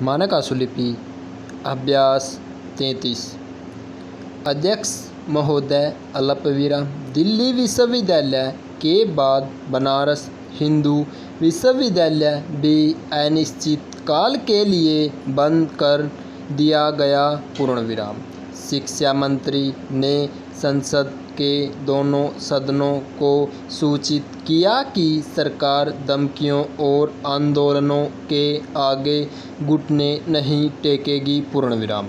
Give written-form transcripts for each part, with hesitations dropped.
मानक आशुलिपि अभ्यास 33। अध्यक्ष महोदय, अल्पविराम दिल्ली विश्वविद्यालय के बाद बनारस हिंदू विश्वविद्यालय भी अनिश्चित काल के लिए बंद कर दिया गया। पूर्णविराम। शिक्षा मंत्री ने संसद के दोनों सदनों को सूचित किया कि सरकार धमकियों और आंदोलनों के आगे घुटने नहीं टेकेगी। पूर्णविराम।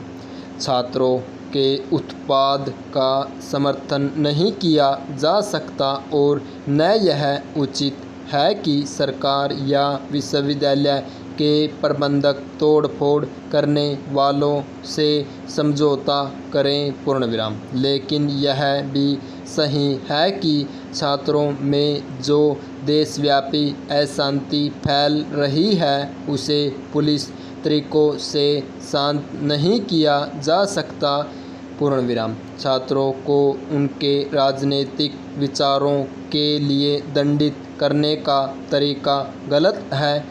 छात्रों के उत्पाद का समर्थन नहीं किया जा सकता और न यह उचित है कि सरकार या विश्वविद्यालय के प्रबंधक तोड़फोड़ करने वालों से समझौता करें। पूर्णविराम। लेकिन यह भी सही है कि छात्रों में जो देशव्यापी अशांति फैल रही है उसे पुलिस तरीकों से शांत नहीं किया जा सकता। पूर्णविराम। छात्रों को उनके राजनीतिक विचारों के लिए दंडित करने का तरीका गलत है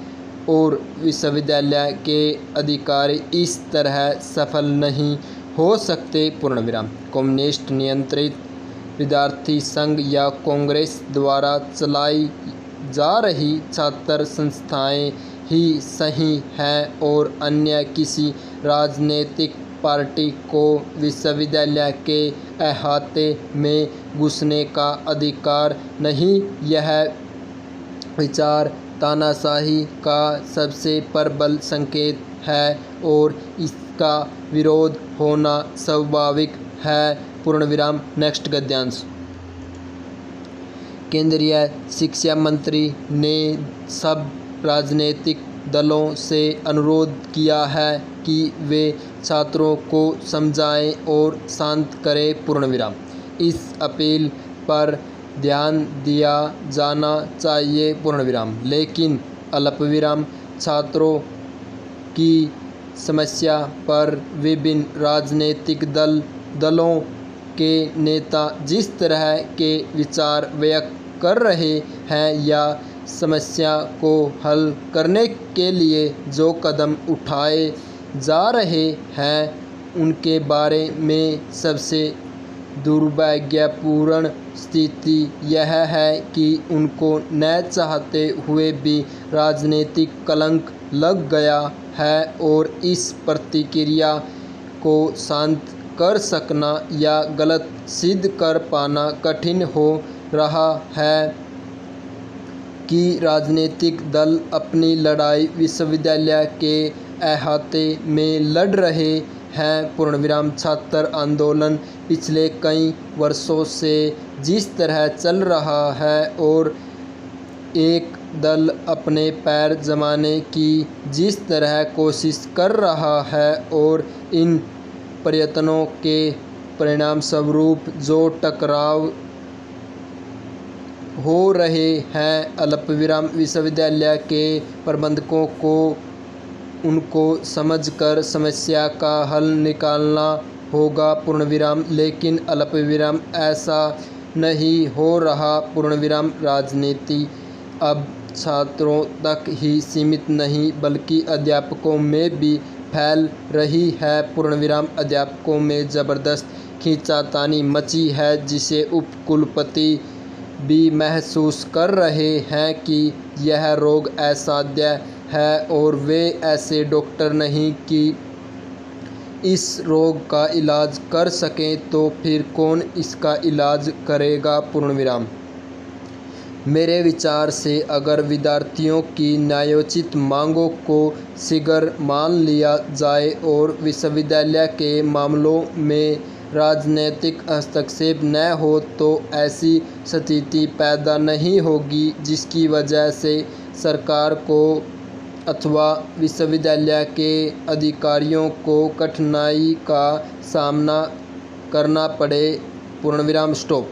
और विश्वविद्यालय के अधिकारी इस तरह सफल नहीं हो सकते। पूर्णविराम। कम्युनिस्ट नियंत्रित विद्यार्थी संघ या कांग्रेस द्वारा चलाई जा रही छात्र संस्थाएं ही सही हैं और अन्य किसी राजनीतिक पार्टी को विश्वविद्यालय के अहाते में घुसने का अधिकार नहीं। यह विचार तानाशाही का सबसे प्रबल संकेत है और इसका विरोध होना स्वाभाविक है। पूर्णविराम। नेक्स्ट गद्यांश। केंद्रीय शिक्षा मंत्री ने सब राजनीतिक दलों से अनुरोध किया है कि वे छात्रों को समझाएं और शांत करें। पूर्णविराम। इस अपील पर ध्यान दिया जाना चाहिए। पूर्णविराम। लेकिन अल्पविराम छात्रों की समस्या पर विभिन्न राजनीतिक दलों के नेता जिस तरह के विचार व्यक्त कर रहे हैं या समस्या को हल करने के लिए जो कदम उठाए जा रहे हैं उनके बारे में सबसे दुर्भाग्यपूर्ण स्थिति यह है कि उनको न चाहते हुए भी राजनीतिक कलंक लग गया है और इस प्रतिक्रिया को शांत कर सकना या गलत सिद्ध कर पाना कठिन हो रहा है कि राजनीतिक दल अपनी लड़ाई विश्वविद्यालय के अहाते में लड़ रहे हैं। पूर्णविराम। छात्र आंदोलन पिछले कई वर्षों से जिस तरह चल रहा है और एक दल अपने पैर जमाने की जिस तरह कोशिश कर रहा है और इन प्रयत्नों के परिणामस्वरूप जो टकराव हो रहे हैं, अल्पविराम विश्वविद्यालय के प्रबंधकों को उनको समझकर समस्या का हल निकालना होगा। पूर्णविराम। लेकिन अल्पविराम ऐसा नहीं हो रहा। पूर्णविराम। राजनीति अब छात्रों तक ही सीमित नहीं बल्कि अध्यापकों में भी फैल रही है। पूर्णविराम। अध्यापकों में ज़बरदस्त खींचातानी मची है जिसे उपकुलपति भी महसूस कर रहे हैं कि यह रोग असाध्य है और वे ऐसे डॉक्टर नहीं कि इस रोग का इलाज कर सकें, तो फिर कौन इसका इलाज करेगा। पूर्णविराम। मेरे विचार से अगर विद्यार्थियों की न्यायोचित मांगों को शीघ्र मान लिया जाए और विश्वविद्यालय के मामलों में राजनीतिक हस्तक्षेप न हो तो ऐसी स्थिति पैदा नहीं होगी जिसकी वजह से सरकार को अथवा विश्वविद्यालय के अधिकारियों को कठिनाई का सामना करना पड़े। पूर्णविराम। स्टॉप।